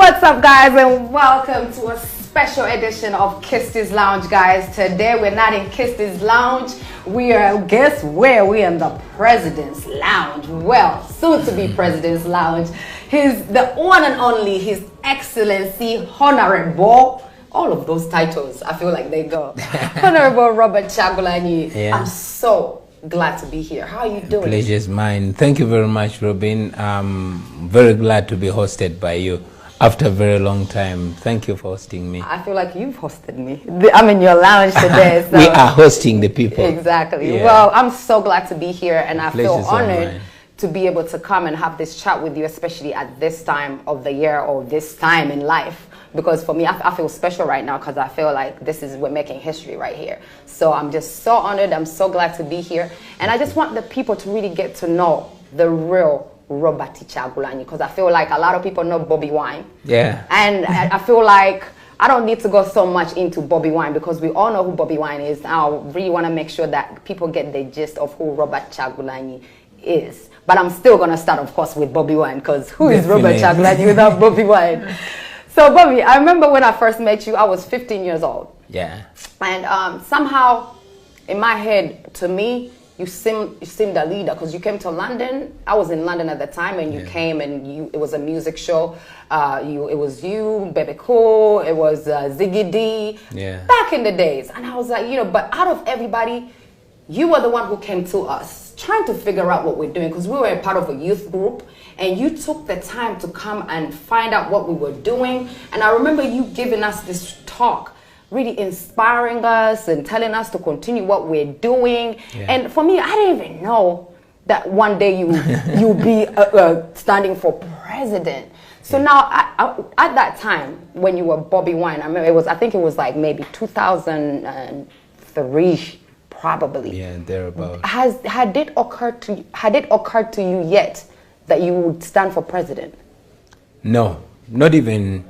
What's up, guys, and welcome to a special edition of KISTIS Lounge, guys. Today we're not in KISTIS Lounge. We are, guess where? We're in the President's Lounge. Well, soon to be President's Lounge. He's the one and only His Excellency Honorable. All of those titles, I feel like they go. Honorable Robert KYAGULANYI. Yeah. I'm so glad to be here. How are you doing? Pleasure's mine. Thank you very much, Robin. I'm very glad to be hosted by you after a very long time. Thank you for hosting me. I feel like you've hosted me. I'm in your lounge today. So. We are hosting the people. Exactly. Yeah. Well, I'm so glad to be here, and I feel Pleasure's all honored mine. to be able to come and have this chat with you, especially at this time of the year or this time in life. Because for me, I feel special right now because I feel like we're making history right here. So I'm just so honored. I'm so glad to be here. And I just want the people to really get to know the real Robert KYAGULANYI, because I feel like a lot of people know BOBİWINE. Yeah. And I feel like I don't need to go so much into BOBİWINE because we all know who BOBİWINE is. I really want to make sure that people get the gist of who Robert KYAGULANYI is. But I'm still going to start, of course, with BOBİWINE, because who is Robert KYAGULANYI without BOBİWINE? So, Bobby, I remember when I first met you, I was 15 years old. Yeah. And somehow, in my head, to me, you seemed a leader because you came to London. I was in London at the time, and you came, and it was a music show. It was you, Baby Cool, it was Ziggy D. Yeah. Back in the days. And I was like, but out of everybody, you were the one who came to us, trying to figure out what we're doing, because we were a part of a youth group, and you took the time to come and find out what we were doing. And I remember you giving us this talk, really inspiring us and telling us to continue what we're doing. Yeah. And for me, I didn't even know that one day you'll be standing for president. So now, at that time, when you were BOBİWINE, I remember I think it was like maybe 2003. Probably. Yeah, thereabout. Had it occurred to you yet that you would stand for president? No, not even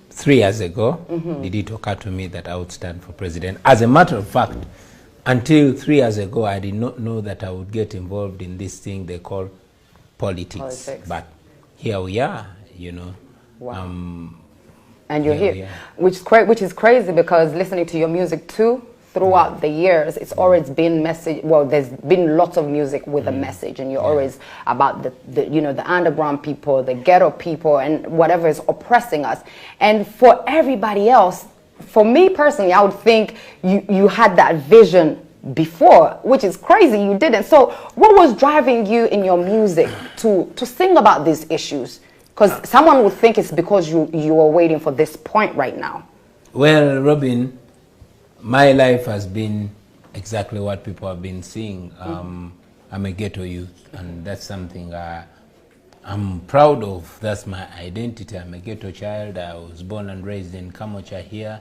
3 years ago did it occur to me that I would stand for president. As a matter of fact, until 3 years ago, I did not know that I would get involved in this thing they call politics. But here we are, Wow. And you're here. Which is crazy, because listening to your music too, throughout the years, it's always been message. Well, there's been lots of music with a message, and you're always about the underground people, the ghetto people, and whatever is oppressing us. And for everybody else, for me personally, I would think you had that vision before, which is crazy you didn't. So what was driving you in your music to sing about these issues? Because someone would think it's because you are waiting for this point right now. Well, Robin, my life has been exactly what people have been seeing. I'm a ghetto youth, and that's something I'm proud of. That's my identity. I'm a ghetto child. I was born and raised in Kamocha here.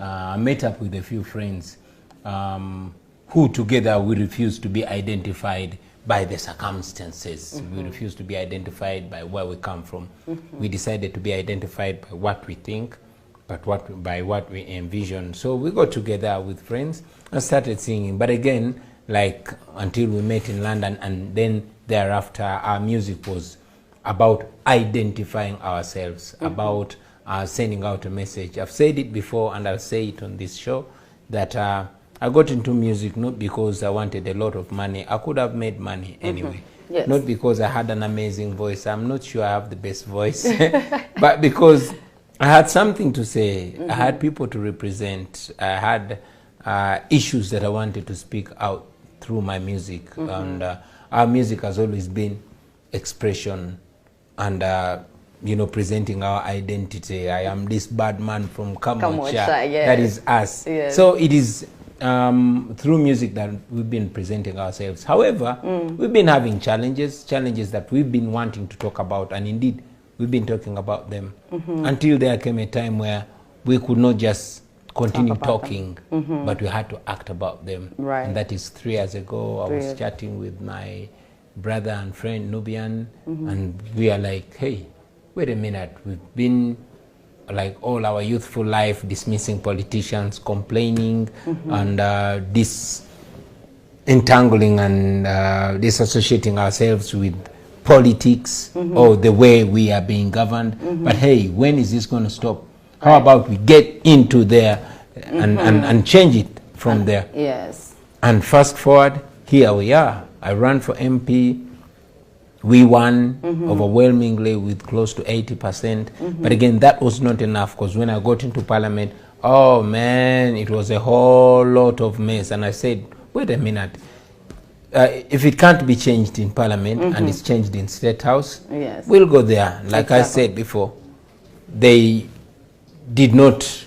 I met up with a few friends who together we refuse to be identified by the circumstances. We refuse to be identified by where we come from. We decided to be identified by what we think, but by what we envision. So we got together with friends and started singing. But again, like until we met in London, and then thereafter, our music was about identifying ourselves, about sending out a message. I've said it before, and I'll say it on this show, that I got into music not because I wanted a lot of money. I could have made money anyway. Yes. Not because I had an amazing voice. I'm not sure I have the best voice, but because I had something to say. I had people to represent. I had issues that I wanted to speak out through my music. And our music has always been expression and, presenting our identity. I am this bad man from Kamocha. Yes. That is us. Yes. So it is through music that we've been presenting ourselves. However, we've been having challenges that we've been wanting to talk about, and indeed, we've been talking about them until there came a time where we could not just continue talking, but we had to act about them. Right. And that is 3 years ago. I was chatting with my brother and friend Nubian, and we are like, hey, wait a minute. We've been like all our youthful life dismissing politicians, complaining, and entangling and disassociating ourselves with politics or the way we are being governed. But hey, when is this going to stop? How about we get into there and change it from there? Yes. And fast forward, here we are. I ran for MP. We won overwhelmingly with close to 80%. But again, that was not enough, because when I got into parliament, oh man, it was a whole lot of mess. And I said, wait a minute. If it can't be changed in parliament and it's changed in state house, we'll go there. Like I said before, they did not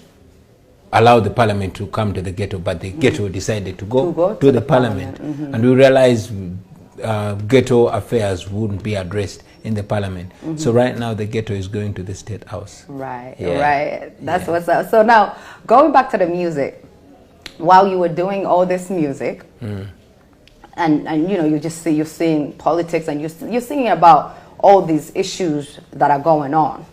allow the parliament to come to the ghetto, but the ghetto decided to go to the parliament. And we realized ghetto affairs wouldn't be addressed in the parliament. So right now the ghetto is going to the state house. Right, right. That's what's up. So now, going back to the music, while you were doing all this music, and you know, you're seeing politics, and you're singing about all these issues that are going on.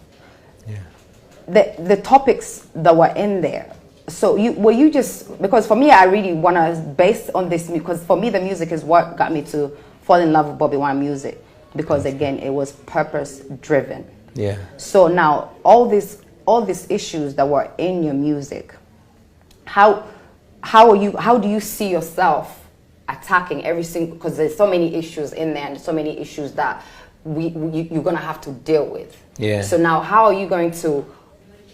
The topics that were in there. So were you just, because for me, I really want to base on this, because for me the music is what got me to fall in love with BOBİWINE music, because again, it was purpose driven. So now all these issues that were in your music, how do you see yourself attacking every single, because there's so many issues in there and so many issues that you're gonna have to deal with. So now how are you going to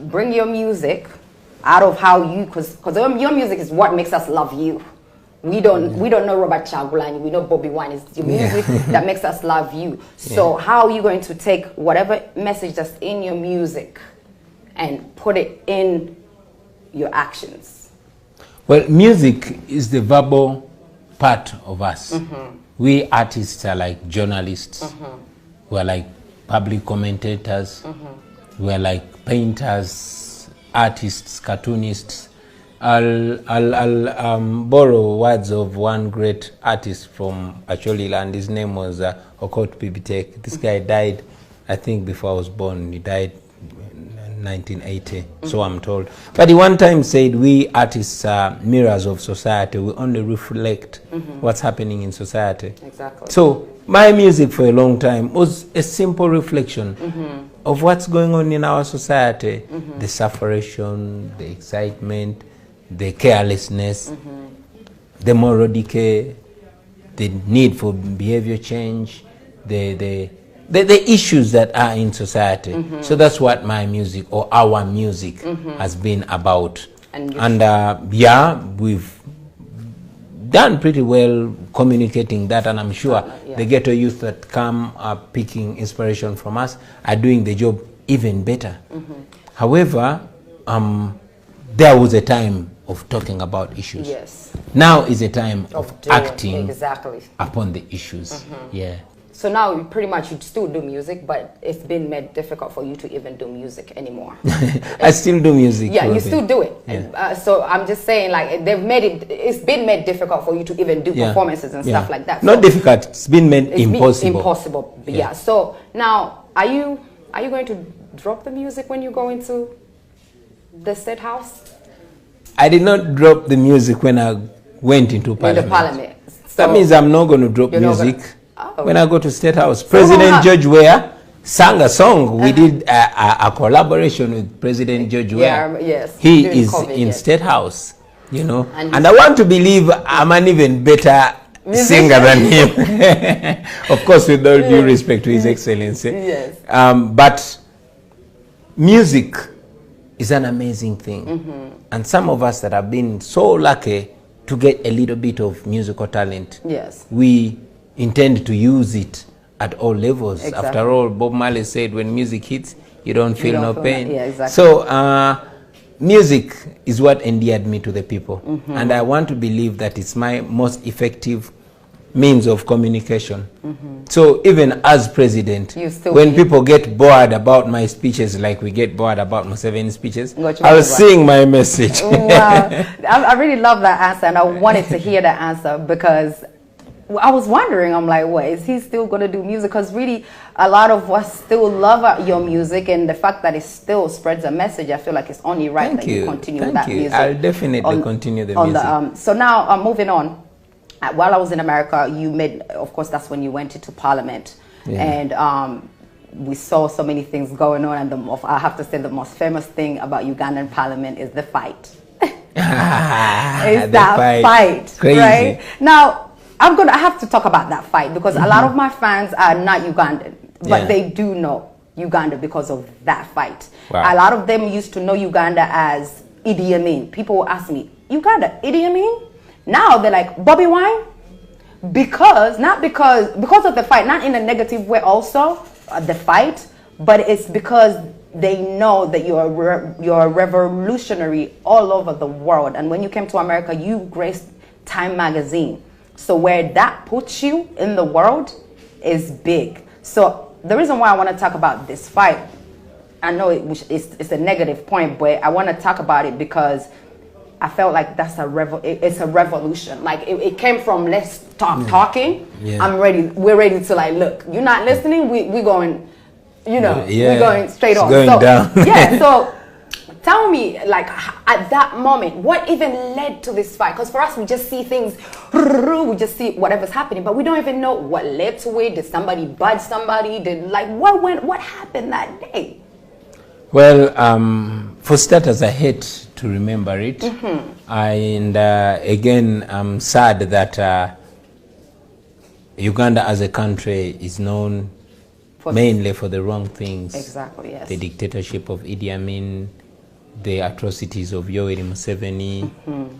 bring your music out of how you, because your music is what makes us love you. We don't know Robert KYAGULANYI, we know BOBİWINE is your music that makes us love you. So how are you going to take whatever message that's in your music and put it in your actions? Well, music is the verbal part of us. We artists are like journalists. We're like public commentators. We're like painters, artists, cartoonists. I'll borrow words of one great artist from Acholi, and his name was Okot Pibitek. This guy died, I think, before I was born. He died in 1980, so I'm told. But he one time said, we artists are mirrors of society. We only reflect what's happening in society. So my music for a long time was a simple reflection of what's going on in our society. The sufferation, the excitement, the carelessness, the moral decay, the need for behavior change, the issues that are in society. So that's what my music, or our music, has been about. And yeah, we've done pretty well communicating that, and I'm sure the ghetto youth that come are picking inspiration from us are doing the job even better. However, there was a time of talking about issues. Now is a time of acting upon the issues. So now pretty much you still do music, but it's been made difficult for you to even do music anymore. I still do music. You still do it. So I'm just saying, like, it's been made difficult for you to even do performances and stuff like that. Not difficult, it's been made impossible. Impossible. So now, are you going to drop the music when you go into the state house? I did not drop the music when I went into parliament. So that means I'm not going to drop music when I go to state house. President George Weah sang a song. We did a collaboration with President George Weah. He is in state house, you know, and I want to believe I'm an even better singer than him. Of course, with all due respect to His Excellency. But music is an amazing thing. And some of us that have been so lucky to get a little bit of musical talent, we intend to use it at all levels. After all, Bob Marley said, when music hits, you don't feel no pain. So music is what endeared me to the people. And I want to believe that it's my most effective means of communication. So even as president, when people get bored about my speeches, like we get bored about Museveni's speeches, I'll sing my message. Wow. I really love that answer, and I wanted to hear that answer, because I was wondering, I'm like, what, is he still going to do music? Because really, a lot of us still love your music, and the fact that it still spreads a message, I feel like it's only right that you continue with that music. I'll definitely continue the music. So now, moving on. While I was in America, you made, of course, that's when you went into parliament. and we saw so many things going on, and I have to say the most famous thing about Ugandan parliament is the fight. It's that fight, crazy. Right? Now, I have to talk about that fight because a lot of my fans are not Ugandan, but they do know Uganda because of that fight. Wow. A lot of them used to know Uganda as Idi Amin. People will ask me, Uganda, Idi Amin? Now they're like, BOBİWINE? Because of the fight, not in a negative way also, the fight, but it's because they know that you're a revolutionary all over the world. And when you came to America, you graced Time magazine. So where that puts you in the world is big. So the reason why I want to talk about this fight, I know it's a negative point, but I want to talk about it because I felt like that's it's a revolution. Like it came from let's stop talking. We're ready to like, look, you're not listening, we're going, we're going straight on. Going down. So tell me, like at that moment, what even led to this fight? Because for us, we just see things, we just see whatever's happening, but we don't even know what led to it. Did somebody budge somebody? What happened that day? Well, for starters, I hate to remember it. And again, I'm sad that Uganda as a country is known mainly for the wrong things. Exactly, yes. The dictatorship of Idi Amin, the atrocities of Yoweri Museveni,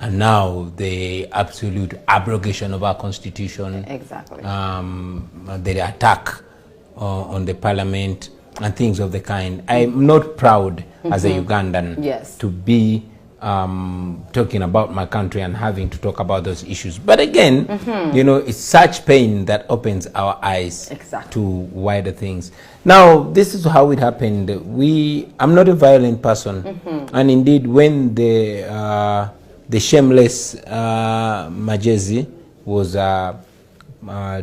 and now the absolute abrogation of our constitution. Exactly. The attack on the parliament and things of the kind. I'm not proud as a Ugandan to be talking about my country and having to talk about those issues. But again, it's such pain that opens our eyes to wider things. Now, this is how it happened. I'm not a violent person. And indeed, when the shameless Majezi was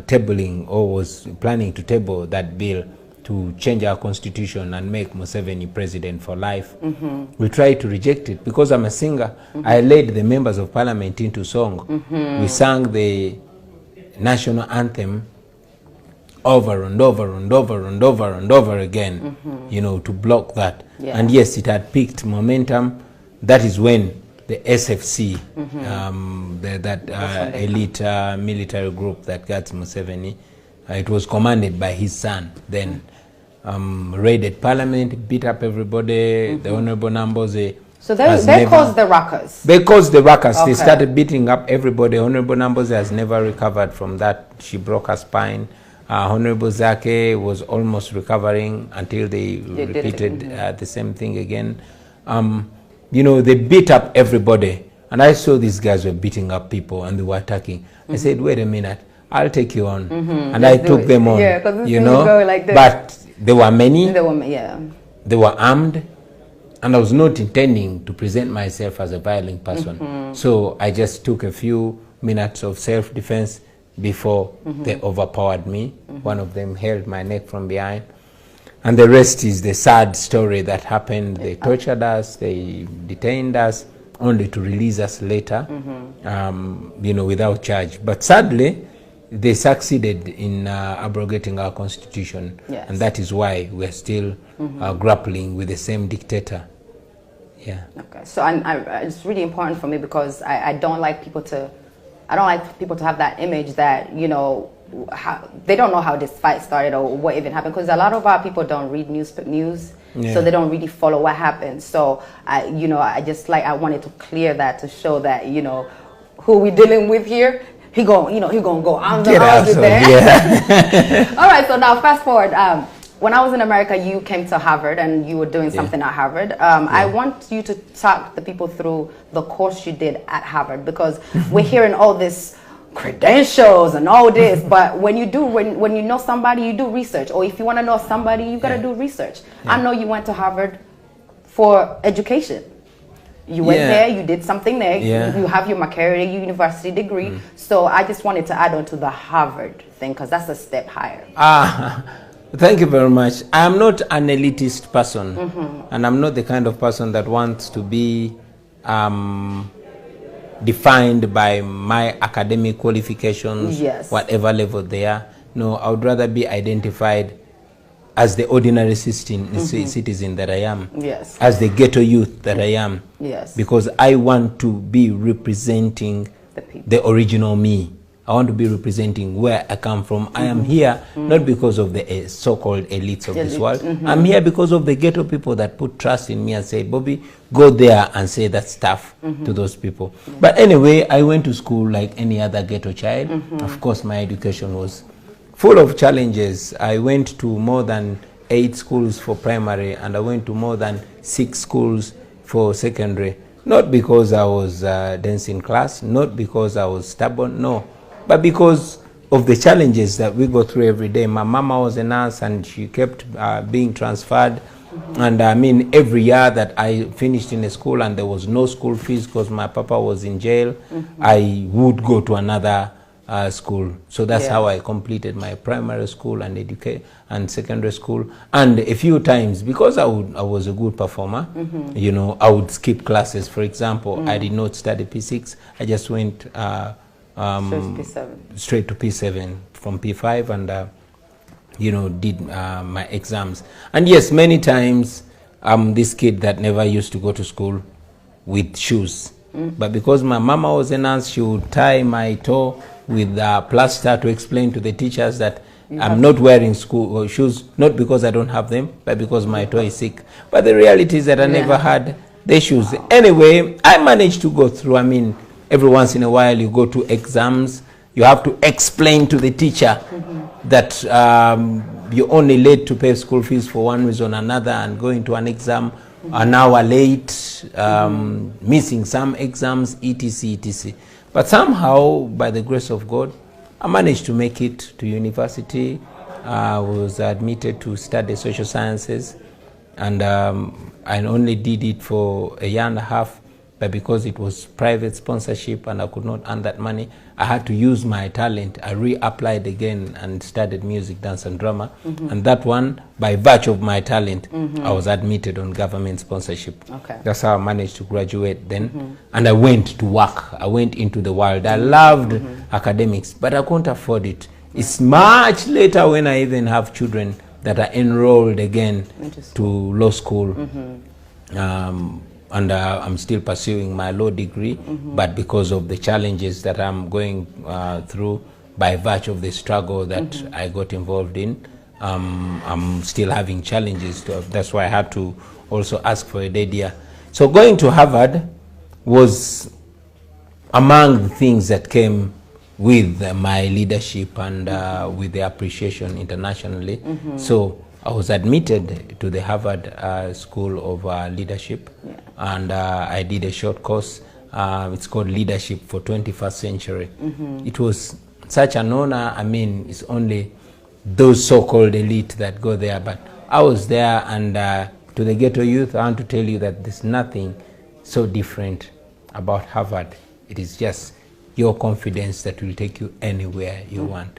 tabling or was planning to table that bill to change our constitution and make Museveni president for life, we tried to reject it. Because I'm a singer, I led the members of parliament into song. We sang the national anthem over and over and over and over and over again, to block that. And yes, it had picked momentum. That is when the SFC, that elite military group that got Museveni, it was commanded by his son then, raided parliament, beat up everybody, the Honorable Namboze. So they caused the ruckus. They caused the ruckus. They started beating up everybody. Honorable Namboze has never recovered from that. She broke her spine. Honorable Zake was almost recovering until they repeated the same thing again. They beat up everybody. And I saw these guys were beating up people and they were attacking. I said, wait a minute, I'll take you on. And I took them on, like but there were many, they were armed, and I was not intending to present myself as a violent person. So I just took a few minutes of self-defense before they overpowered me. One of them held my neck from behind. And the rest is the sad story that happened. They tortured us, they detained us, only to release us later, without charge. But sadly, they succeeded in abrogating our constitution, and that is why we're still grappling with the same dictator. Okay, so it's really important for me because I don't like people to have that image that they don't know how this fight started or what even happened, because a lot of our people don't read news, so they don't really follow what happened. So I wanted to clear that, to show that who we dealing with here. He gonna go on the road with that. All right, so now fast forward. When I was in America, you came to Harvard and you were doing something at Harvard. I want you to talk the people through the course you did at Harvard, because we're hearing all this credentials and all this, but when you know somebody, you do research. Or if you want to know somebody, you got to do research. I know you went to Harvard for education. You went there, you did something there, you have your McCarry University degree. So I just wanted to add on to the Harvard thing, because that's a step higher. Thank you very much. I'm not an elitist person, and I'm not the kind of person that wants to be defined by my academic qualifications, whatever level they are. No, I would rather be identified as the ordinary citizen that I am. Yes. As the ghetto youth that I am. Yes. Because I want to be representing the original me. I want to be representing where I come from. I am here not because of the so-called elites of this world. I'm here because of the ghetto people that put trust in me and say, Bobby, go there and say that stuff to those people. But anyway, I went to school like any other ghetto child. Of course, my education was full of challenges. I went to more than 8 schools for primary, and I went to more than 6 schools for secondary. Not because I was dense in class, not because I was stubborn, no, but because of the challenges that we go through every day. My mama was a nurse, and she kept being transferred. And I mean, every year that I finished in a school and there was no school fees because my papa was in jail, I would go to another school. So that's how I completed my primary school and secondary school. And a few times, because I was a good performer, you know, I would skip classes. For example, I did not study P6. I just went straight to P7 from P5, and you know, did my exams. And yes, many times I'm this kid that never used to go to school with shoes. But because my mama was a nurse, she would tie my toe with plaster to explain to the teachers that I'm not wearing school shoes, not because I don't have them, but because my toe is sick. But the reality is that I never had the shoes. Anyway, I managed to go through. I mean, every once in a while you go to exams, you have to explain to the teacher that you're only late to pay school fees for one reason or another, and going to an exam an hour late, missing some exams, etc., etc. But somehow, by the grace of God, I managed to make it to university. I was admitted to study social sciences, and I only did it for a year and a half. But because it was private sponsorship and I could not earn that money, I had to use my talent. I reapplied again and studied music, dance and drama. And that one, by virtue of my talent, I was admitted on government sponsorship. That's how I managed to graduate then. And I went to work. I went into the world. I loved academics, but I couldn't afford it. It's much later when I even have children that are enrolled again to law school. And I'm still pursuing my law degree, but because of the challenges that I'm going through by virtue of the struggle that I got involved in, I'm still having challenges. That's why I had to also ask for a dead year. So going to Harvard was among the things that came with my leadership and with the appreciation internationally. So I was admitted to the Harvard School of Leadership, and I did a short course. It's called Leadership for 21st Century. It was such an honor. I mean, it's only those so-called elite that go there, but I was there, and to the ghetto youth, I want to tell you that there's nothing so different about Harvard. It is just your confidence that will take you anywhere you want.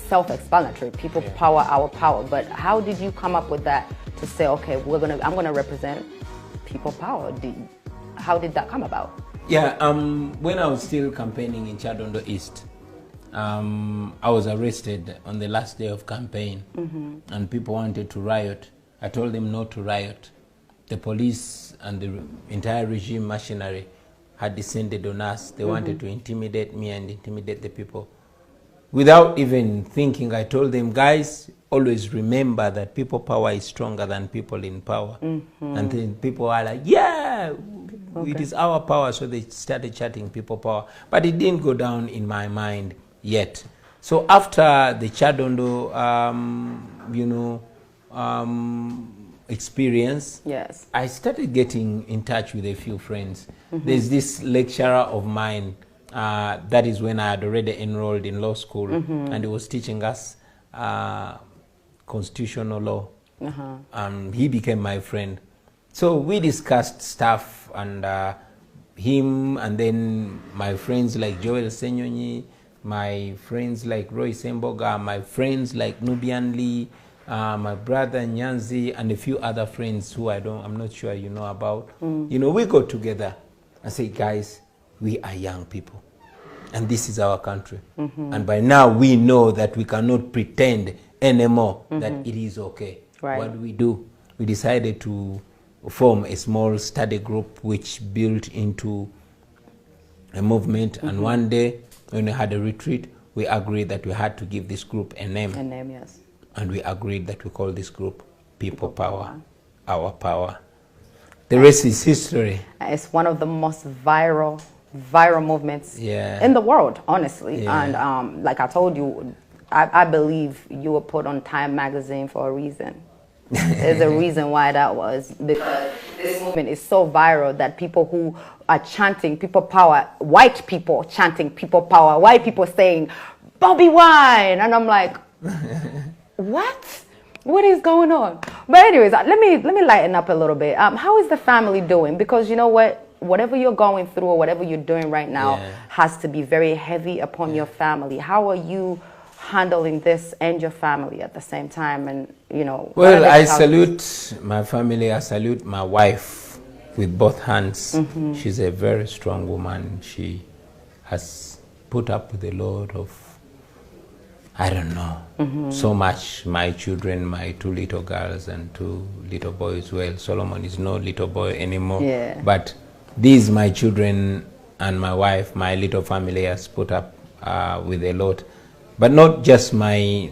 Self-explanatory. People power, our power. But how did you come up with that to say, okay, I'm gonna represent people power? How did that come about? Yeah, when I was still campaigning in Chadondo East, I was arrested on the last day of campaign, and people wanted to riot. I told them not to riot. The police and the entire regime machinery had descended on us. They wanted to intimidate me and intimidate the people. Without even thinking, I told them, guys, always remember that people power is stronger than people in power. And then people are like, yeah, it is our power. So they started chatting people power. But it didn't go down in my mind yet. So after the Chadondo, experience, I started getting in touch with a few friends. There's this lecturer of mine. That is when I had already enrolled in law school, and he was teaching us constitutional law. He became my friend. So we discussed stuff, and him, and then my friends like Joel Senyonyi, my friends like Roy Semboga, my friends like Nubian Lee, my brother Nyanzi, and a few other friends who I'm not sure you know about. You know, we go together and say, guys, we are young people, and this is our country. And by now we know that we cannot pretend anymore that it is okay. Right. What do? We decided to form a small study group which built into a movement. And one day, when we had a retreat, we agreed that we had to give this group a name. A name, yes. And we agreed that we call this group People Power, Our Power. The rest is history. It's one of the most viral movements in the world, honestly. And like I told you, I believe you were put on Time magazine for a reason. There's a reason why that was, because this movement is so viral that people who are chanting People Power, white people chanting People Power, white people saying BOBİWINE, and I'm like, what is going on? But anyways, let me lighten up a little bit. How is the family doing? Because you know what, whatever you're going through or whatever you're doing right now has to be very heavy upon your family. How are you handling this and your family at the same time? And you know, well, I salute my family. I salute my wife with both hands. She's a very strong woman. She has put up with a lot of, I don't know, so much. My children, my 2 little girls and 2 little boys. Well, Solomon is no little boy anymore. But these, my children and my wife, my little family has put up with a lot. But not just my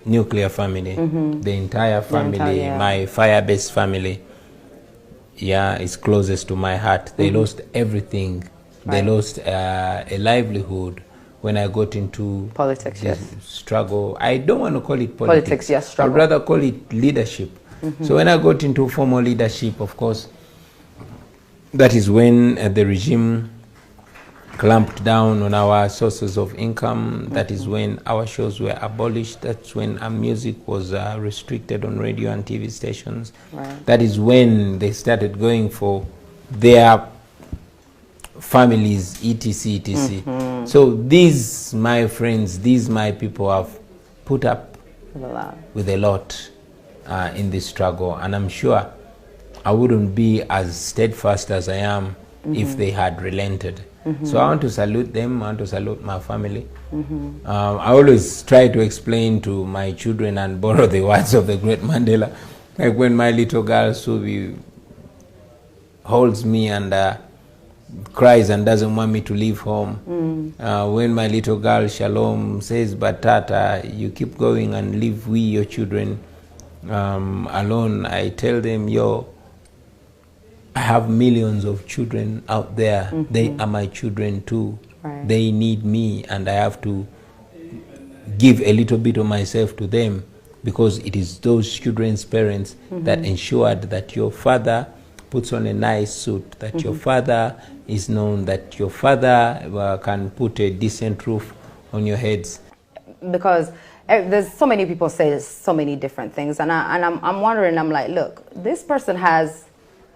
nuclear family, the entire family, my fire-based family, is closest to my heart. They lost everything. They lost a livelihood when I got into politics, struggle. I don't want to call it politics. Struggle. I'd rather call it leadership. So when I got into formal leadership, of course, that is when the regime clamped down on our sources of income. That is when our shows were abolished. That's when our music was restricted on radio and TV stations. That is when they started going for their families, etc, etc. So these, my friends, these my people have put up with a lot in this struggle, and I'm sure I wouldn't be as steadfast as I am if they had relented. So I want to salute them. I want to salute my family. I always try to explain to my children and borrow the words of the great Mandela. Like when my little girl Subi holds me and cries and doesn't want me to leave home. When my little girl Shalom says, "But Tata, you keep going and leave we, your children, alone," I tell them, yo, I have millions of children out there. They are my children too. They need me, and I have to give a little bit of myself to them, because it is those children's parents that ensured that your father puts on a nice suit, that your father is known, that your father can put a decent roof on your heads. Because there's so many people say so many different things, and I'm wondering, I'm like, look, this person has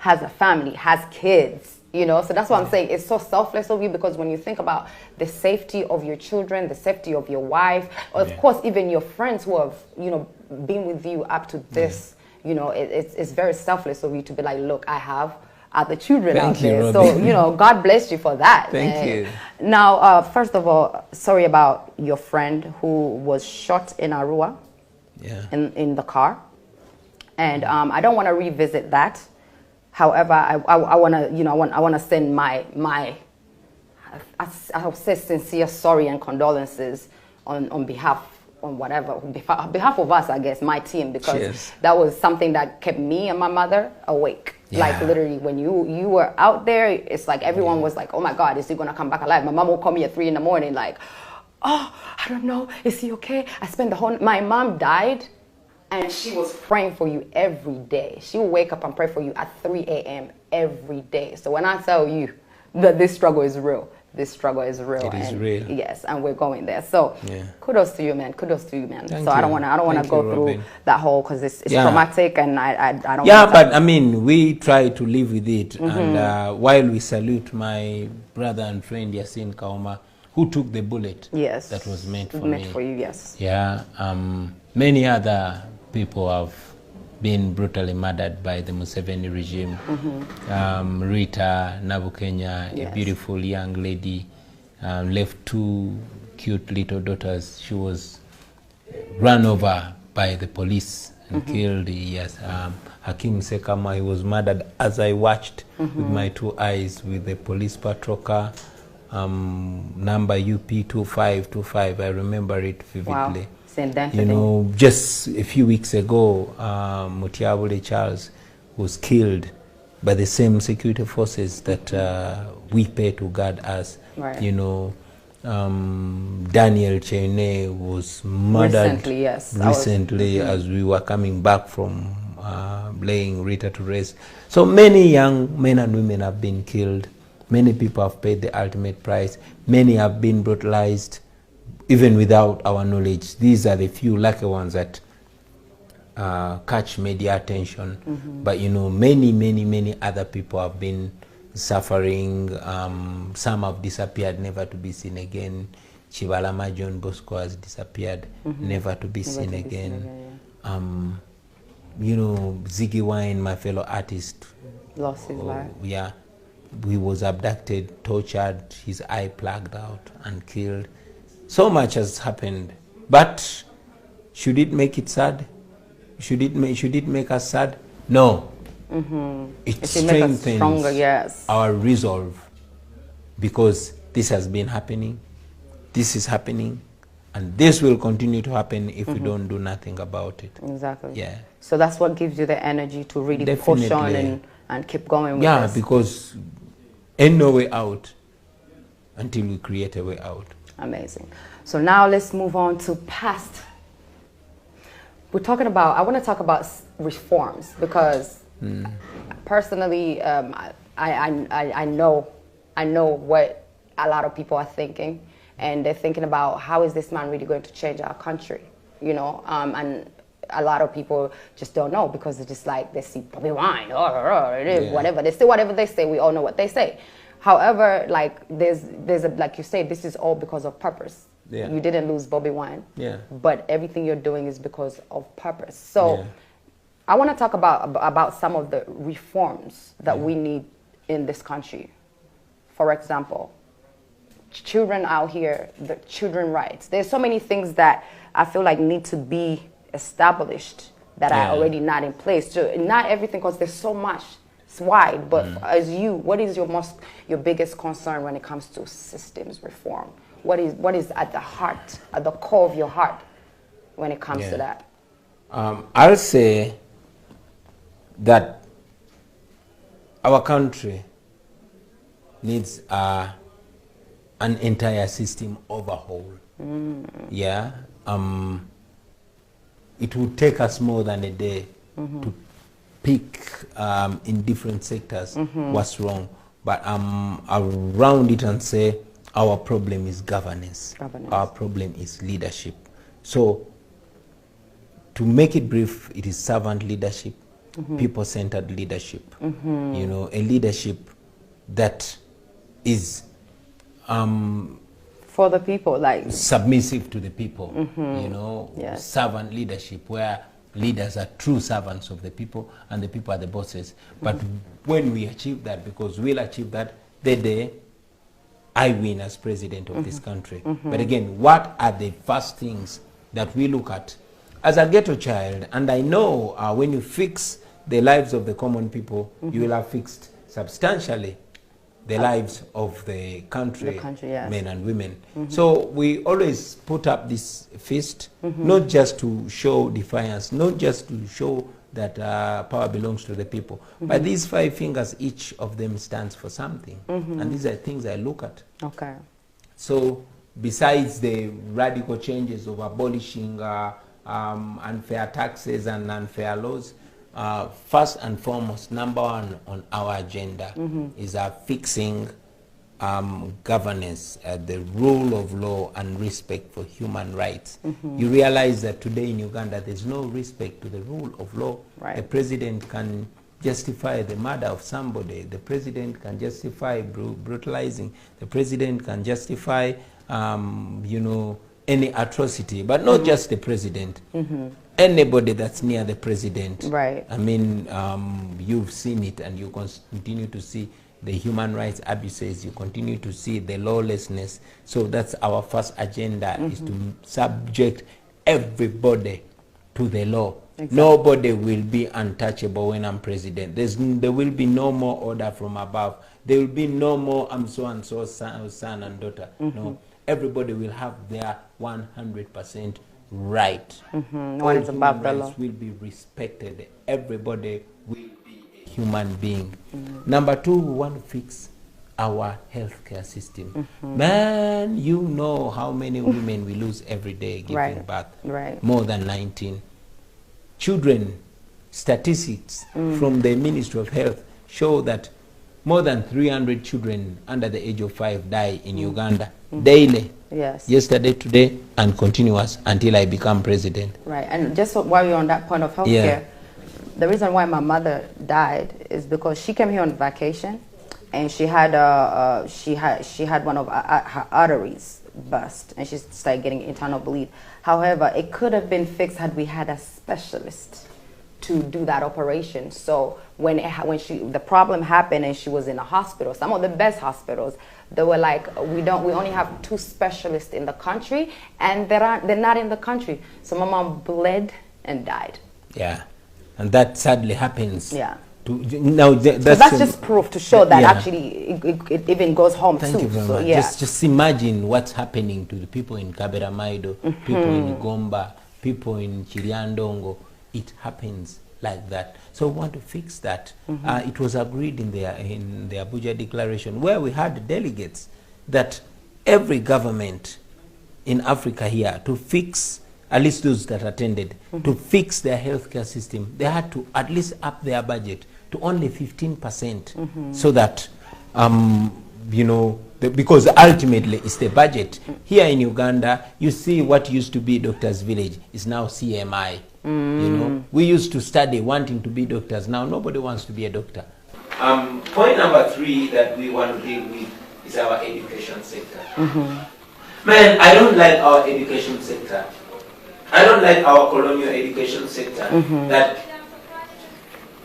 a family, has kids, you know, so that's what I'm saying. It's so selfless of you, because when you think about the safety of your children, the safety of your wife, or of course even your friends who have, you know, been with you up to this, you know, it's very selfless of you to be like, look, I have other children out there. So, you know, God bless you for that. Thank you. Now, first of all, sorry about your friend who was shot in Arua, in the car, and I don't want to revisit that. However, I want to, you know, I want to send my I'll say sincere sorry and condolences on behalf of us, I guess, my team, because that was something that kept me and my mother awake. Like literally, when you were out there, it's like everyone was like, oh my God, is he gonna come back alive? My mom will call me at 3 in the morning, like, oh, I don't know, is he okay? I spent the whole, my mom died, and she was praying for you every day. She would wake up and pray for you at 3 a.m. every day. So when I tell you that this struggle is real, this struggle is real. It is real. Yes, and we're going there. So kudos to you, man. Kudos to you, man. Thank so you. I don't want to go through that whole, because it's traumatic, and I don't. Yeah, but I mean, we try to live with it, and while we salute my brother and friend Yasin Kauma, who took the bullet. Yes. That was meant for me. Meant for you, yes. Yeah. Many other people have been brutally murdered by the Museveni regime. Rita Nabukenya, a beautiful young lady, left 2 cute little daughters. She was run over by the police and killed. Yes, Hakim Sekama, he was murdered as I watched with my 2 eyes, with the police patrol car, number UP 2525. I remember it vividly. Wow. You know, just a few weeks ago, Mutiabule Charles was killed by the same security forces that we pay to guard us. Right. You know, Daniel Chene was murdered recently as we were coming back from laying Rita to rest. So many young men and women have been killed. Many people have paid the ultimate price. Many have been brutalized, even without our knowledge. These are the few lucky ones that catch media attention. But you know, many other people have been suffering. Some have disappeared, never to be seen again. Chibalama John Bosco has disappeared, never to be seen again. You know, Ziggy Wine, my fellow artist, lost his life. Yeah, he was abducted, tortured, his eye plugged out and killed. So much has happened, but should it make it sad? Should it make us sad? No. It strengthens our resolve, because this has been happening, this is happening, and this will continue to happen if we don't do nothing about it. Exactly. Yeah. So that's what gives you the energy to really push on and keep going with this. Yeah, because ain't no way out until we create a way out. Amazing. So now let's move on to past. We're talking about, I want to talk about reforms, because personally, I know what a lot of people are thinking, and they're thinking about how is this man really going to change our country, you know, and a lot of people just don't know, because it's just like they see BOBİWINE, whatever they say, whatever they say, we all know what they say. However, like there's a, like you say, this is all because of purpose. You didn't lose BOBİWINE, but everything you're doing is because of purpose. So I want to talk about some of the reforms that we need in this country. For example, children out here, the children's rights. There's so many things that I feel like need to be established that are already not in place. So not everything, because there's so much. It's wide, but as you, what is your biggest concern when it comes to systems reform? What is at the heart, at the core of your heart, when it comes to that? I'll say that our country needs an entire system overhaul. Yeah. It would take us more than a day to pick in different sectors what's wrong, but I'll round it and say our problem is governance. Our problem is leadership. So to make it brief, it is servant leadership, people-centered leadership. You know, a leadership that is for the people, like submissive to the people. You know, servant leadership, where leaders are true servants of the people and the people are the bosses. But when we achieve that, because we'll achieve that the day I win as president of this country. But again, what are the first things that we look at as a ghetto child? And I know when you fix the lives of the common people, you will have fixed substantially the lives of the country, men and women. So we always put up this fist, not just to show defiance, not just to show that power belongs to the people, but these 5 fingers, each of them stands for something. And these are things I look at. Okay. So besides the radical changes of abolishing unfair taxes and unfair laws, first and foremost, number one on our agenda is fixing governance, the rule of law and respect for human rights, you realize that today in Uganda there's no respect to the rule of law. Right. The president can justify the murder of somebody. The president can justify brutalizing. The president can justify, you know, any atrocity, but not just the president. Anybody that's near the president. Right. I mean, you've seen it, and you continue to see the human rights abuses. You continue to see the lawlessness. So that's our first agenda, is to subject everybody to the law. Exactly. Nobody will be untouchable when I'm president. There will be no more order from above. There will be no more I'm so and so son and daughter. No, everybody will have their 100% right. No one is above the law. Will be respected. Everybody will be a human being. Number two, we want to fix our healthcare system. Man, you know how many women we lose every day giving birth. Right. More than 19. Children, statistics from the Ministry of Health show that more than 300 children under the age of 5 die in Uganda daily. Yes. Yesterday, today, and continuous until I become president. Right. And just while you're on that point of healthcare, the reason why my mother died is because she came here on vacation, and she had one of her arteries burst, and she started getting internal bleed. However, it could have been fixed had we had a specialist to do that operation. So when the problem happened and she was in a hospital, some of the best hospitals, they were like, we only have 2 specialists in the country, and they're not in the country. So my mom bled and died. Yeah, and that sadly happens. Yeah. Now that's just proof to show that actually it even goes home too. Thank you very much. Yeah. Just imagine what's happening to the people in Kabera Maido, people in Gomba, people in Chiriandongo. It happens like that. So we want to fix that. It was agreed in the Abuja Declaration, where we had delegates, that every government in Africa here, to fix, at least those that attended, to fix their healthcare system, they had to at least up their budget to only 15%, so that, you know, because ultimately it's the budget. Here in Uganda, you see what used to be Doctor's Village is now CMI. You know, we used to study wanting to be doctors. Now nobody wants to be a doctor. Point number 3 that we want to deal with is our education sector. Man, I don't like our education sector. I don't like our colonial education sector that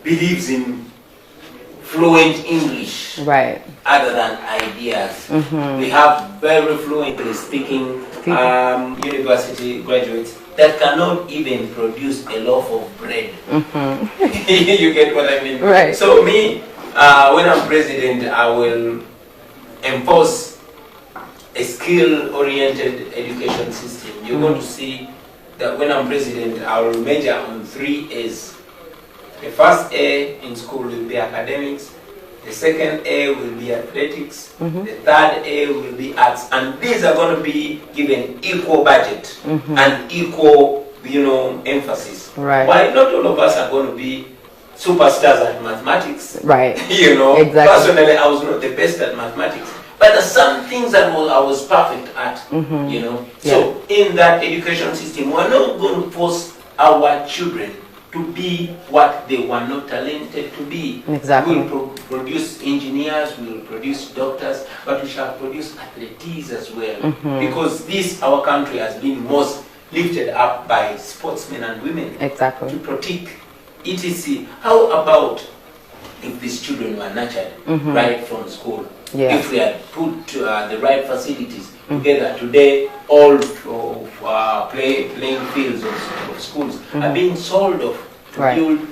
believes in fluent English, right, other than ideas. We have very fluently speaking university graduates that cannot even produce a loaf of bread. You get what I mean? Right. So me, when I'm president, I will enforce a skill-oriented education system. You're going to see that when I'm president, I will major on 3 A's. The first A in school will be academics, the second A will be athletics, the third A will be arts, and these are going to be given equal budget and equal, you know, emphasis. Right. Why not all of us are going to be superstars at mathematics? Right. You know, exactly. Personally, I was not the best at mathematics, but there's some things that I was perfect at, you know. So in that education system, we're not going to force our children to be what they were not talented to be. Exactly. We will produce engineers, we will produce doctors, but we shall produce athletes as well. Because this, our country, has been most lifted up by sportsmen and women. Exactly. To protect etc. How about if these children were nurtured right from school? Yeah. If we had put the right facilities together today, all of playing fields of schools are being sold off to build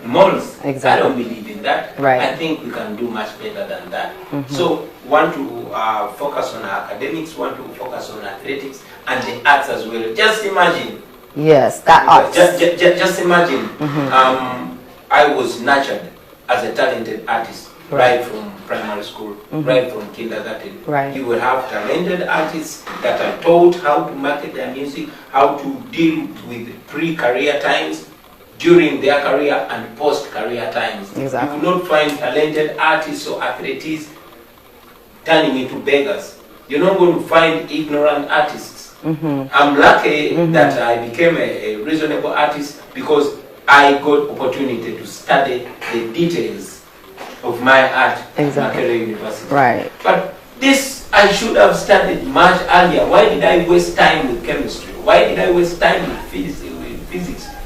malls. Exactly. I don't believe in that. Right. I think we can do much better than that. So want to focus on academics, want to focus on athletics and the arts as well. Just imagine. Yes, that arts. Just imagine. I was nurtured as a talented artist right from primary school, right from kindergarten. Right. You will have talented artists that are taught how to market their music, how to deal with pre-career times, during their career and post-career times. Exactly. You will not find talented artists or athletes turning into beggars. You're not going to find ignorant artists. I'm lucky that I became a reasonable artist because I got opportunity to study the details of my art at Makerere University. Right. But this I should have studied much earlier. Why did I waste time with chemistry? Why did I waste time with physics?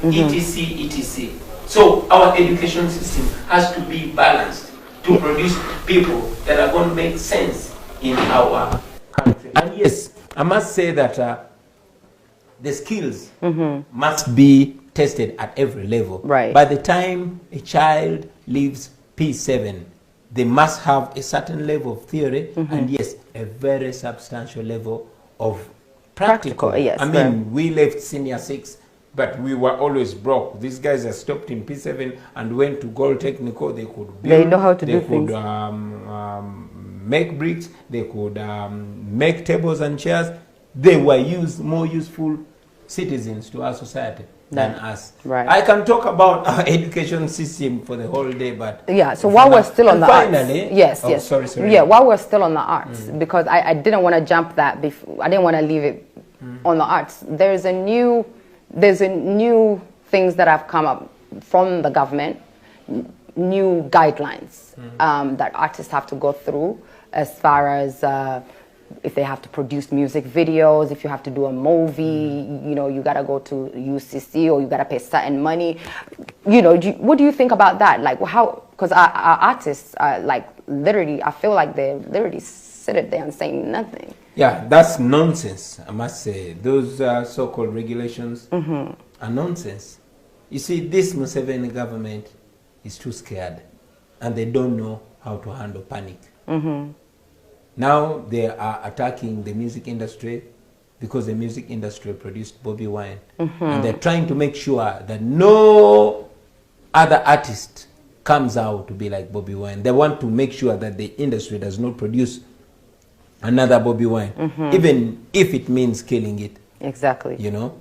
etc. etc. So our education system has to be balanced to produce people that are going to make sense in our country. And yes, I must say that the skills must be tested at every level. Right. By the time a child leaves P7, they must have a certain level of theory and yes, a very substantial level of practical. Yes, I mean, we left senior 6, but we were always broke. These guys are stopped in P7 and went to Gold Technical. They could build, they know how to do things. They could make bricks. They could make tables and chairs. They were more useful citizens to our society than us. Right. I can talk about our education system for the whole day, but yeah. So while we're still on the finally, arts, yes, oh, yes, sorry. Yeah, while we're still on the arts, because I didn't want to jump that. I didn't want to leave it on the arts. There's a new things that have come up from the government, new guidelines that artists have to go through as far as if they have to produce music videos, if you have to do a movie, you know, you gotta go to UCC or you gotta pay certain money. You know, what do you think about that? Like, how? Because our artists are like literally, I feel like they're literally sitting there and saying nothing. Yeah, that's nonsense, I must say. Those so-called regulations are nonsense. You see, this Museveni government is too scared and they don't know how to handle panic. Now they are attacking the music industry because the music industry produced BOBİWINE. And they're trying to make sure that no other artist comes out to be like BOBİWINE. They want to make sure that the industry does not produce another BOBİWINE, even if it means killing it. Exactly. You know,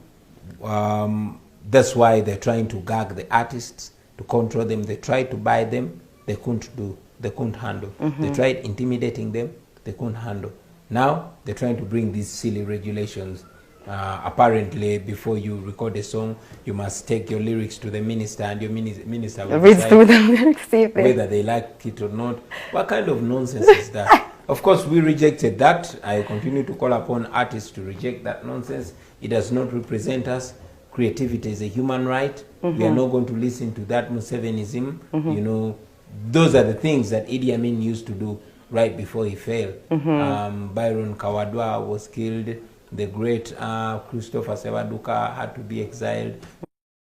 that's why they're trying to gag the artists, to control them. They tried to buy them, they couldn't handle. They tried intimidating them, they couldn't handle. Now they're trying to bring these silly regulations. Apparently, before you record a song, you must take your lyrics to the minister, and your minister will read through the lyrics, whether they like it or not. What kind of nonsense is that? Of course, we rejected that. I continue to call upon artists to reject that nonsense. It does not represent us. Creativity is a human right. We are not going to listen to that Musevenism. You know, those are the things that Idi Amin used to do right before he fell. Byron Kawadwa was killed. The great Christopher Sebaduka had to be exiled.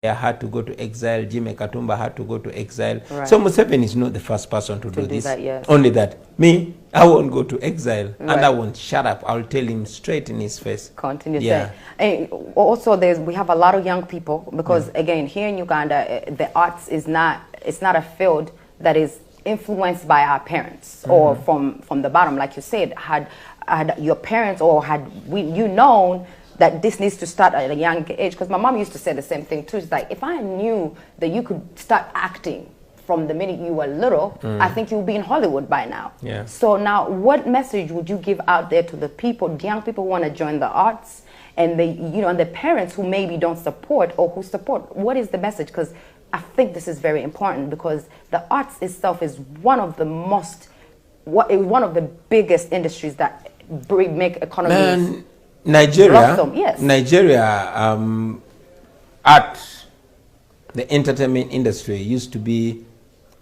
Had to go to exile. Jimmy Katumba had to go to exile. Right. So Museveni is not the first person to do this. That, yes. Only that. Me, I won't go to exile. Right. And I won't shut up. I'll tell him straight in his face. Continue saying. And also, we have a lot of young people because, again, here in Uganda, the arts is not, it's not a field that is influenced by our parents or from the bottom. Like you said, had your parents or had you known that this needs to start at a young age, because my mom used to say the same thing too. It's like, if I knew that you could start acting from the minute you were little, I think you'd be in Hollywood by now. Yeah. So now, what message would you give out there to the people, the young people who want to join the arts, and and the parents who maybe don't support or who support? What is the message? Because I think this is very important, because the arts itself is one of the biggest industries that make economies. Nigeria, yes. Nigeria, art, the entertainment industry used to be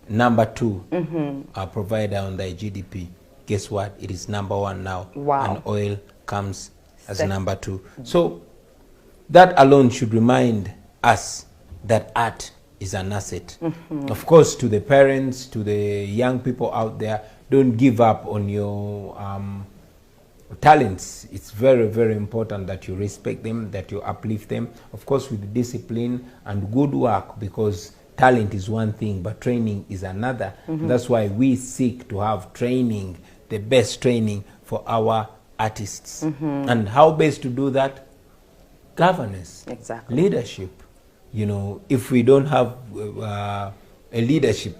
number 2 provider on the GDP. Guess what? It is number 1 now. Wow. And oil comes as number 2. So that alone should remind us that art is an asset. Of course, to the parents, to the young people out there, don't give up on your talents. It's very, very important that you respect them, that you uplift them, of course with discipline and good work, because talent is one thing but training is another. That's why we seek to have training, the best training for our artists. And how best to do that? Governance. Exactly. Leadership. You know, if we don't have a leadership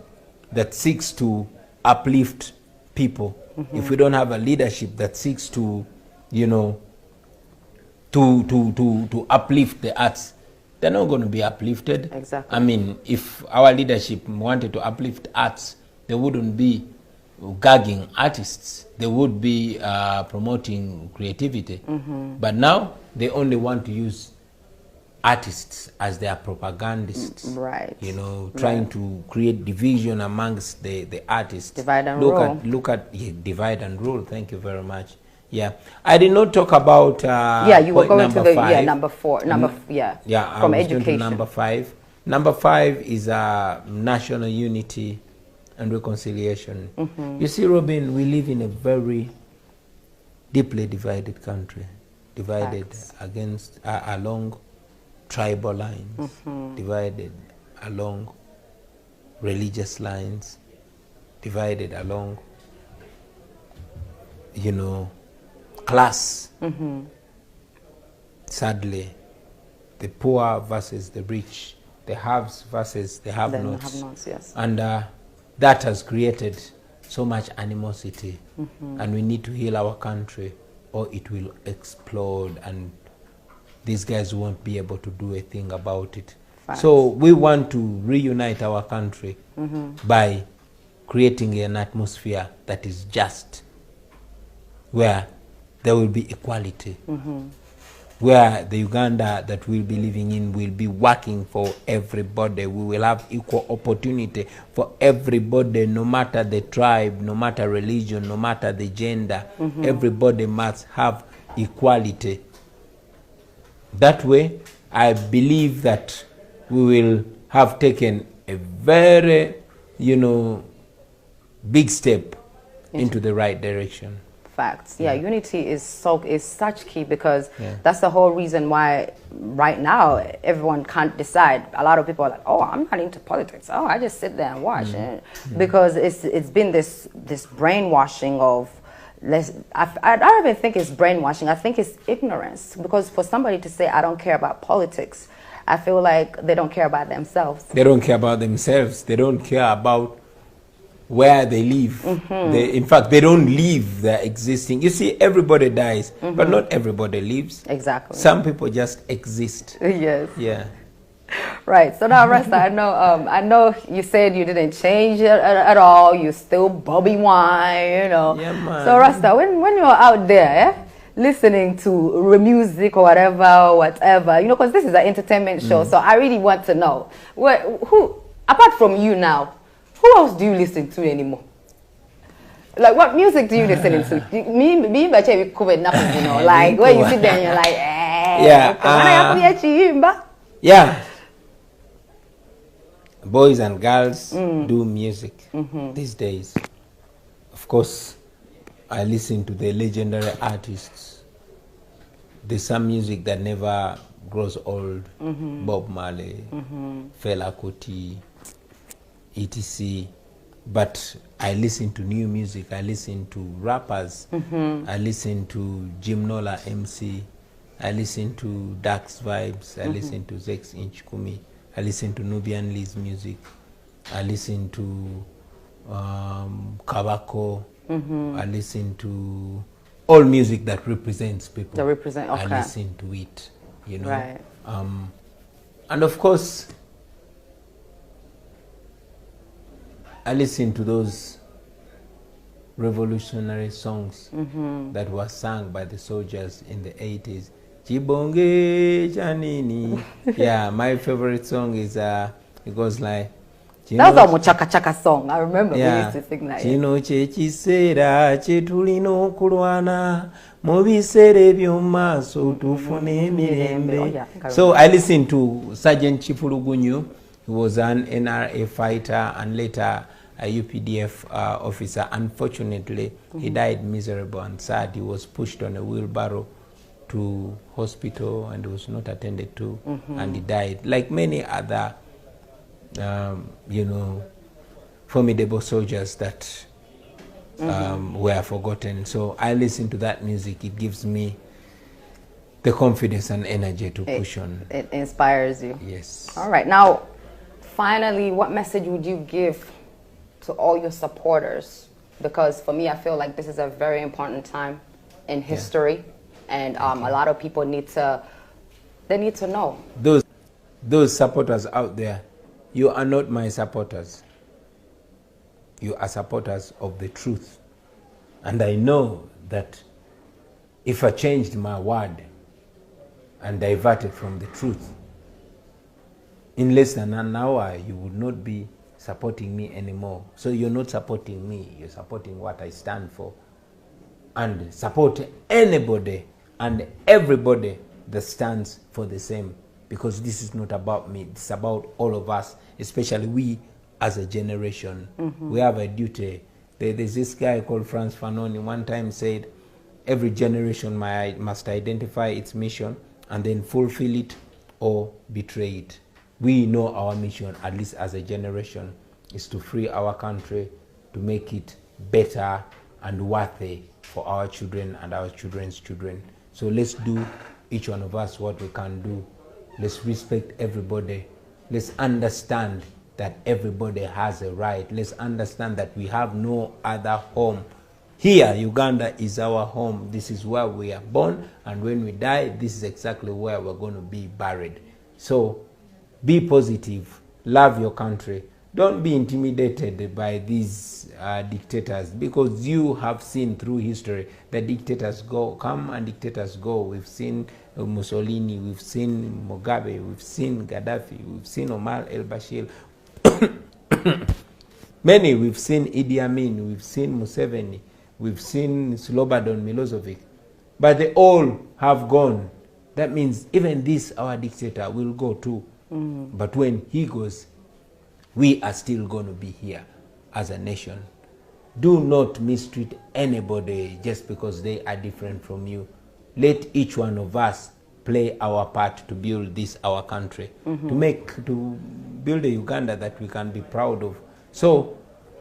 that seeks to uplift people, if we don't have a leadership that seeks to, you know, to uplift the arts, they're not going to be uplifted. Exactly. I mean, if our leadership wanted to uplift arts, they wouldn't be gagging artists. They would be promoting creativity. But now they only want to use artists as their propagandists. Right. You know, trying to create division amongst the artists. Divide and rule. Look at divide and rule. Thank you very much. Yeah, I did not talk about you were going to the five. number 4. Number from education. Number 5. Number 5 is national unity and reconciliation. You see, Robin, we live in a very deeply divided country, divided against along tribal lines, divided along religious lines, divided along, you know, class. Sadly, the poor versus the rich, the haves versus the have-nots. Yes. And that has created so much animosity. And we need to heal our country or it will explode and these guys won't be able to do a thing about it. Facts. So we want to reunite our country by creating an atmosphere that is just, where there will be equality, where the Uganda that we'll be living in will be working for everybody. We will have equal opportunity for everybody, no matter the tribe, no matter religion, no matter the gender. Everybody must have equality. That way, I believe that we will have taken a very, you know, big step into the right direction. Facts. Yeah, unity is such key, because that's the whole reason why right now everyone can't decide. A lot of people are like, oh, I'm not into politics. Oh, I just sit there and watch. Because it's been this brainwashing of, I don't even think it's brainwashing. I think it's ignorance. Because for somebody to say, I don't care about politics, I feel like they don't care about themselves. They don't care about themselves. They don't care about where they live. In fact, they don't live their existing. You see, everybody dies, but not everybody lives. Exactly. Some people just exist. Yes. Yeah. Right. So now, Rasta, I know you said you didn't change it at all. You still BOBİWINE, you know. Yeah, man. So Rasta, when you're out there, listening to music or whatever, you know, because this is an entertainment show, so I really want to know, who, apart from you now, who else do you listen to anymore? Like, what music do you listen to? Me, but you covered nothing, you know. Like, when you sit there and you're like, yeah. Boys and girls do music these days. Of course, I listen to the legendary artists. There's some music that never grows old. Bob Marley, Fela Kuti, etc. But I listen to new music. I listen to rappers. I listen to Jim Nola MC. I listen to Dax Vibes. I listen to Zex Inch Kumi. I listen to Nubian Lee's music. I listen to Kabako. I listen to all music that represents people. I listen to it, you know. Right. And of course, I listen to those revolutionary songs that were sung by the soldiers in the 80s. Chibonge Janini. Yeah, my favorite song is, it goes like, that was a Chaka Chaka song. I remember we used to sing that. Chino chechisera chetulino kulwana mubisere byomaso tufune mirembe. So I listened to Sergeant Chifulugunyu, who was an NRA fighter and later a UPDF officer. Unfortunately, he died miserable and sad. He was pushed on a wheelbarrow to hospital and was not attended to, and he died. Like many other, you know, formidable soldiers that were forgotten. So I listen to that music. It gives me the confidence and energy to push on. It inspires you. Yes. All right. Now, finally, what message would you give to all your supporters because for me, I feel like this is a very important time in history, and a lot of people need to know. Those supporters out there, you are not my supporters. You are supporters of the truth. And I know that if I changed my word and diverted from the truth, in less than an hour, you would not be supporting me anymore. So you're not supporting me, you're supporting what I stand for. And support anybody and everybody that stands for the same. Because this is not about me, it's about all of us, especially we as a generation. We have a duty. There's this guy called Franz Fanon, one time said, every generation must identify its mission and then fulfill it or betray it. We know our mission, at least as a generation, is to free our country, to make it better and worthy for our children and our children's children. So let's do, each one of us, what we can do. Let's respect everybody. Let's understand that everybody has a right. Let's understand that we have no other home. Here, Uganda is our home. This is where we are born, and when we die, this is exactly where we're going to be buried. So, be positive. Love your country. Don't be intimidated by these dictators, because you have seen through history that dictators come and dictators go. We've seen Mussolini, we've seen Mugabe, we've seen Gaddafi, we've seen Omar el-Bashir. Many, we've seen Idi Amin, we've seen Museveni, we've seen Slobodan Milosevic, but they all have gone. That means even this, our dictator, will go too. But when he goes, we are still going to be here as a nation. Do not mistreat anybody just because they are different from you. Let each one of us play our part to build this, our country, to build a Uganda that we can be proud of. So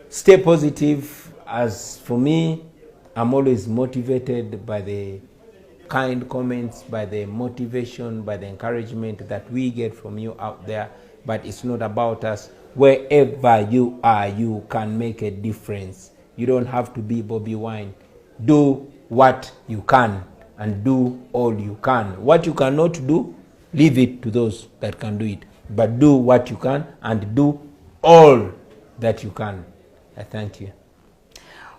stay positive. As for me, I'm always motivated by the kind comments, by the motivation, by the encouragement that we get from you out there. But it's not about us. Wherever you are, you can make a difference. You don't have to be BOBİWINE. Do what you can and do all you can. What you cannot do, leave it to those that can do it. But do what you can and do all that you can. I thank you.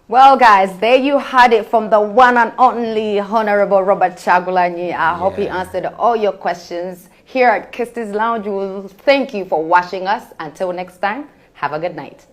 Well, guys, there you had it from the one and only Honorable Robert KYAGULANYI. I hope he answered all your questions. Here at KISTIS Lounge, we will thank you for watching us. Until next time, have a good night.